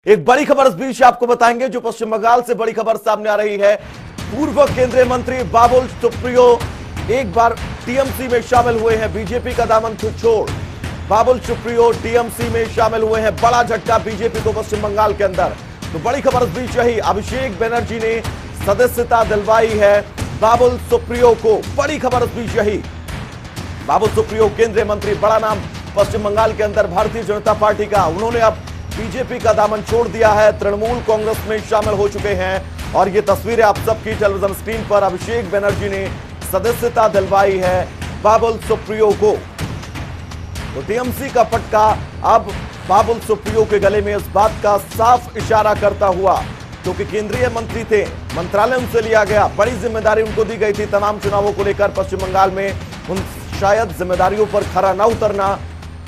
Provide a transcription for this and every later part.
एक बड़ी खबर इस बीच आपको बताएंगे, जो पश्चिम बंगाल से बड़ी खबर सामने आ रही है। पूर्व केंद्रीय मंत्री बाबुल सुप्रियो एक बार टीएमसी में शामिल हुए हैं। बीजेपी का दामन छोड़ बाबुल सुप्रियो टीएमसी में शामिल हुए हैं। बड़ा झटका बीजेपी को पश्चिम बंगाल के अंदर। तो बड़ी खबर इस बीच यही, अभिषेक बनर्जी ने सदस्यता दिलवाई है बाबुल सुप्रियो को। बड़ी खबर इस बीच यही, बाबुल सुप्रियो केंद्रीय मंत्री, बड़ा नाम पश्चिम बंगाल के अंदर भारतीय जनता पार्टी का। उन्होंने अब बीजेपी का दामन छोड़ दिया है, तृणमूल कांग्रेस में शामिल हो चुके हैं। और ये तस्वीरें आप सबकी टेलीविजन स्क्रीन पर, अभिषेक बनर्जी ने सदस्यता दिलवाई है बाबुल सुप्रियो को। तो टीएमसी का पटका अब बाबुल सुप्रियो के गले में इस बात का साफ इशारा करता हुआ, क्योंकि केंद्रीय मंत्री थे, मंत्रालय उनसे लिया गया, बड़ी जिम्मेदारी उनको दी गई थी तमाम चुनावों को लेकर पश्चिम बंगाल में। उन शायद जिम्मेदारियों पर खरा न उतरना,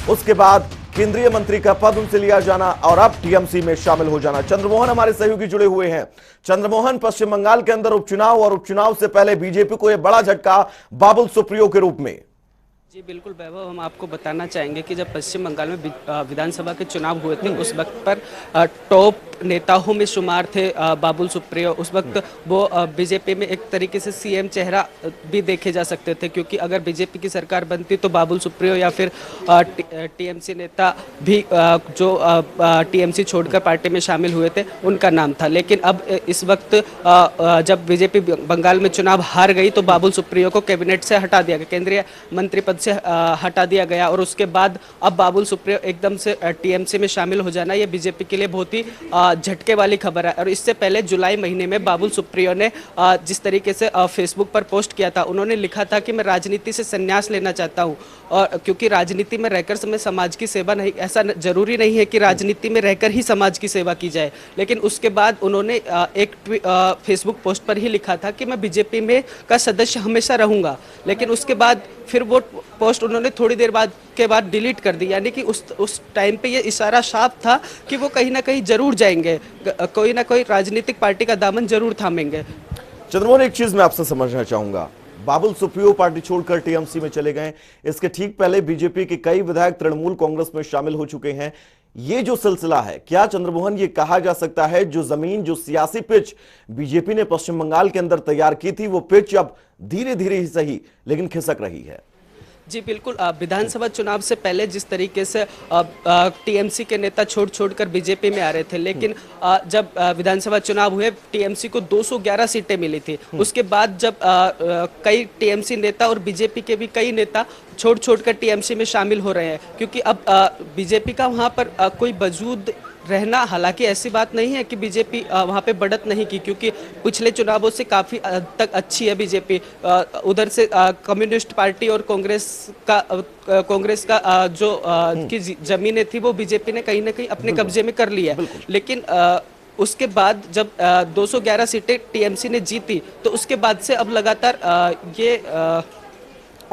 उसके बाद केंद्रीय मंत्री का पद उनसे लिया जाना और अब टीएमसी में शामिल हो जाना। चंद्रमोहन हमारे सहयोगी जुड़े हुए हैं। चंद्रमोहन, पश्चिम बंगाल के अंदर उपचुनाव और उपचुनाव से पहले बीजेपी को यह बड़ा झटका बाबुल सुप्रियो के रूप में। जी बिल्कुल वैभव, हम आपको बताना चाहेंगे कि जब पश्चिम बंगाल में विधानसभा के चुनाव हुए थे, उस वक्त पर टॉप नेताओं में शुमार थे बाबुल सुप्रियो। उस वक्त वो बीजेपी में एक तरीके से सीएम चेहरा भी देखे जा सकते थे, क्योंकि अगर बीजेपी की सरकार बनती तो बाबुल सुप्रियो या फिर टीएमसी नेता भी जो टीएमसी छोड़कर पार्टी में शामिल हुए थे, उनका नाम था। लेकिन अब इस वक्त जब बीजेपी बंगाल में चुनाव हार गई तो बाबुल सुप्रियो को कैबिनेट से हटा दिया गया, केंद्रीय मंत्री पद से हटा दिया गया। और उसके बाद अब बाबुल सुप्रियो एकदम से टीएमसी में शामिल हो जाना, ये बीजेपी के लिए बहुत ही झटके वाली खबर है। और इससे पहले जुलाई महीने में बाबुल सुप्रियो ने जिस तरीके से फेसबुक पर पोस्ट किया था, उन्होंने लिखा था कि मैं राजनीति से संन्यास लेना चाहता हूं, और क्योंकि राजनीति में रहकर मैं समाज की सेवा नहीं, ऐसा जरूरी नहीं है कि राजनीति में रहकर ही समाज की सेवा की जाए। लेकिन उसके बाद उन्होंने एक फेसबुक पोस्ट पर ही लिखा था कि मैं बीजेपी में का सदस्य हमेशा रहूंगा। लेकिन उसके बाद फिर वो पोस्ट उन्होंने थोड़ी देर के बाद डिलीट कर दी, यानी कि उस टाइम पे ये इशारा साफ था कि वो कहीं ना कहीं जरूर जाएंगे, कोई ना कोई राजनीतिक पार्टी का दामन जरूर थामेंगे। चंद्रमोहन, एक चीज मैं आपसे समझना चाहूंगा, बाबुल सुप्रियो पार्टी छोड़कर टीएमसी में चले गए, इसके ठीक पहले बीजेपी के कई विधायक तृणमूल कांग्रेस में शामिल हो चुके हैं। ये जो सिलसिला है, क्या चंद्रमोहन ये कहा जा सकता है जो जमीन, जो सियासी पिच बीजेपी ने पश्चिम बंगाल के अंदर तैयार की थी, वो पिच अब धीरे धीरे ही सही लेकिन खिसक रही है? जी बिल्कुल, विधानसभा चुनाव से पहले जिस तरीके से टीएमसी के नेता छोड़ कर बीजेपी में आ रहे थे, लेकिन जब विधानसभा चुनाव हुए टीएमसी को 211 सीटें मिली थी। उसके बाद जब कई टीएमसी नेता और बीजेपी के भी कई नेता छोड़ कर टीएमसी में शामिल हो रहे हैं, क्योंकि अब बीजेपी का वहाँ पर कोई वजूद रहना, हालांकि ऐसी बात नहीं है कि बीजेपी वहाँ पे बढ़त नहीं की, क्योंकि पिछले चुनावों से काफ़ी हद तक अच्छी है बीजेपी। उधर से कम्युनिस्ट पार्टी और कांग्रेस का जो की जमीनें थी वो बीजेपी ने कहीं ना कहीं अपने कब्जे में कर लिया। लेकिन उसके बाद जब 211 सीटें टीएमसी ने जीती, तो उसके बाद से अब लगातार ये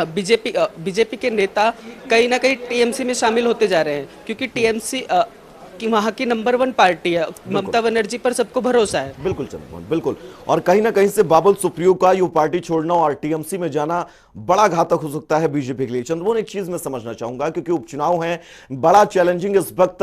बीजेपी के नेता कहीं ना कहीं टीएमसी में शामिल होते जा रहे हैं, क्योंकि टीएमसी कि वहाँ की नंबर 1 पार्टी है, ममता बनर्जी पर सबको भरोसा है। बिल्कुल चंद्रमोहन, बिल्कुल। और कहीं ना कहीं से बाबुल सुप्रियो का ये पार्टी छोड़ना और टीएमसी में जाना बड़ा घातक हो सकता है बीजेपी के लिए। चंद्रमोहन, एक चीज मैं समझना चाहूंगा, क्योंकि उपचुनाव है, बड़ा चैलेंजिंग इस वक्त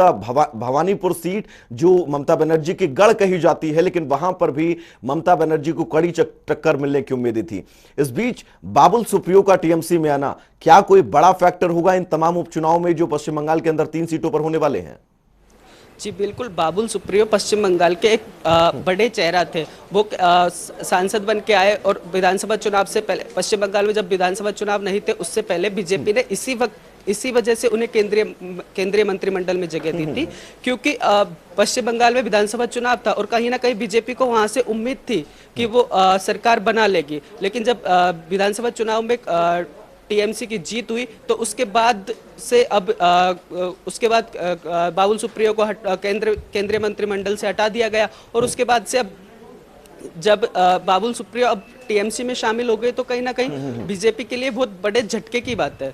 भवानीपुर सीट जो ममता बनर्जी की गढ़ कही जाती है, लेकिन वहां पर भी ममता बनर्जी को कड़ी टक्कर मिलने की उम्मीद थी। इस बीच बाबुल सुप्रियो का टीएमसी में आना क्या कोई बड़ा फैक्टर होगा इन तमाम उपचुनाव में जो पश्चिम बंगाल के अंदर 3 सीटों पर होने वाले हैं? जी बिल्कुल, बाबुल सुप्रियो पश्चिम बंगाल के एक बड़े चेहरा थे। वो सांसद बन के आए, और विधानसभा चुनाव से पहले, पश्चिम बंगाल में जब विधानसभा चुनाव नहीं थे उससे पहले बीजेपी ने इसी वजह से उन्हें केंद्रीय मंत्रिमंडल में जगह दी थी, क्योंकि पश्चिम बंगाल में विधानसभा चुनाव था और कहीं ना कहीं बीजेपी को वहां से उम्मीद थी कि वो सरकार बना लेगी। लेकिन जब विधानसभा चुनाव में टीएमसी की जीत हुई, तो उसके बाद से अब उसके बाद बाबुल सुप्रियो को केंद्रीय मंत्रिमंडल से हटा दिया गया, और उसके बाद से अब जब बाबुल सुप्रियो अब टीएमसी में शामिल हो गए, तो कहीं ना कहीं बीजेपी के लिए बहुत बड़े झटके की बात है।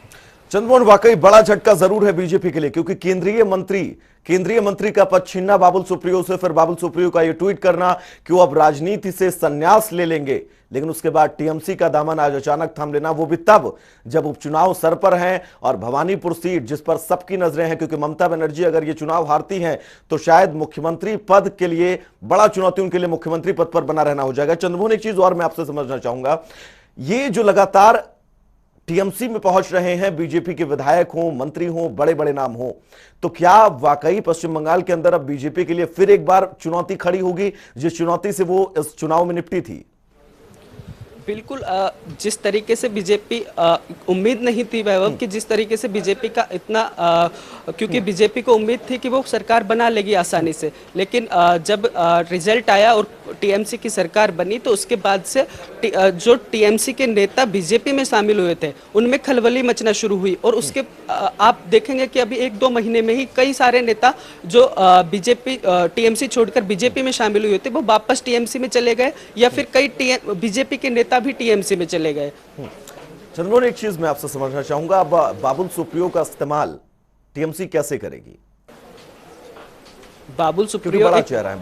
चंद्रमोहन, वाकई बड़ा झटका जरूर है बीजेपी के लिए, क्योंकि केंद्रीय मंत्री का पद छीनना बाबुल सुप्रियो से, फिर बाबुल सुप्रियो का यह ट्वीट करना कि वो अब राजनीति से संन्यास ले लेंगे, लेकिन उसके बाद टीएमसी का दामन आज अचानक थाम लेना, वो भी तब जब उपचुनाव सर पर हैं और भवानीपुर सीट जिस पर सबकी नजरें हैं, क्योंकि ममता बनर्जी अगर ये चुनाव हारती हैं तो शायद मुख्यमंत्री पद के लिए बड़ा चुनौती उनके लिए मुख्यमंत्री पद पर बना रहना हो जाएगा। चंद्रमोहन, एक चीज और मैं आपसे समझना चाहूंगा, ये जो लगातार टीएमसी में पहुंच रहे हैं बीजेपी के विधायक हों, मंत्री हों, बड़े बड़े नाम हों, तो क्या वाकई पश्चिम बंगाल के अंदर अब बीजेपी के लिए फिर एक बार चुनौती खड़ी होगी, जिस चुनौती से वो इस चुनाव में निपटी थी? बिल्कुल, जिस तरीके से बीजेपी उम्मीद नहीं थी वैभव कि जिस तरीके से बीजेपी का इतना क्योंकि बीजेपी को उम्मीद थी कि वो सरकार बना लेगी आसानी से, लेकिन जब रिजल्ट आया और टीएमसी की सरकार बनी तो उसके बाद से जो टीएमसी के नेता बीजेपी में शामिल हुए थे उनमें खलबली मचना शुरू हुई, और उसके आप देखेंगे कि अभी 1-2 महीने में ही कई सारे नेता जो बीजेपी टीएमसी छोड़कर बीजेपी में शामिल हुए थे वो वापस टीएमसी में चले गए, या फिर कई बीजेपी के नेता भी टीएमसी में चले गए। चंद्रमोहन, एक चीज मैं आपसे समझना चाहूंगा, अब बाबुल सुप्रियो का इस्तेमाल टीएमसी कैसे करेगी? बाबुल सुप्रियो बड़ा चेहरा है।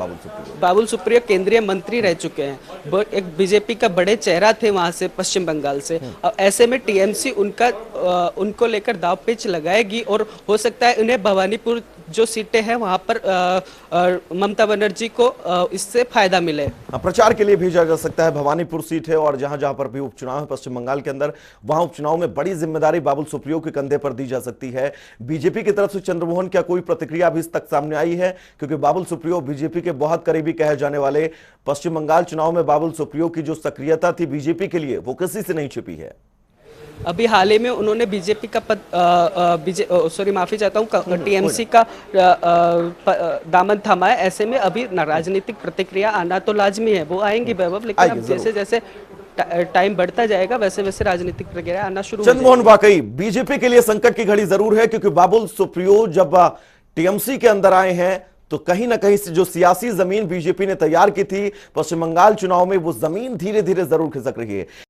बाबुल सुप्रियो केंद्रीय मंत्री रह चुके हैं, वो एक बीजेपी का बड़े चेहरा थे वहां से, पश्चिम बंगाल से। अब ऐसे में टीएमसी उनको लेकर दाव पेच लगाएगी, और हो सकता है उन्हें भवानीपुर जो सीटें हैं वहां पर ममता बनर्जी को इससे फायदा मिले। प्रचार के लिए भेजा जा सकता है, भवानीपुर सीट है और जहां जहां पर भी उपचुनाव है पश्चिम बंगाल के अंदर, वहां उपचुनाव में बड़ी जिम्मेदारी बाबुल सुप्रियो के कंधे पर दी जा सकती है। बीजेपी की तरफ से चंद्रमोहन, क्या कोई प्रतिक्रिया अभी तक सामने आई है? क्योंकि बाबुल सुप्रियो बीजेपी के बहुत करीबी कहे जाने वाले, पश्चिम बंगाल चुनाव में बाबुल सुप्रियो की जो सक्रियता थी बीजेपी के लिए वो किसी से नहीं छिपी है। अभी हाल ही में उन्होंने बीजेपी का पद माफी चाहता हूँ, टीएमसी का दामन थामा है। ऐसे में अभी राजनीतिक प्रतिक्रिया आना तो लाजमी है, वो आएंगी वैभव, लेकिन अब जैसे जैसे टाइम बढ़ता जाएगा वैसे वैसे राजनीतिक प्रक्रिया आना शुरू हो जाएगी। चंद्रमोहन, वाकई बीजेपी के लिए संकट की घड़ी जरूर है, क्योंकि बाबुल सुप्रियो जब टीएमसी के अंदर आए हैं तो कहीं ना कहीं से जो सियासी जमीन बीजेपी ने तैयार की थी पश्चिम बंगाल चुनाव में, वो जमीन धीरे धीरे जरूर खिसक रही है।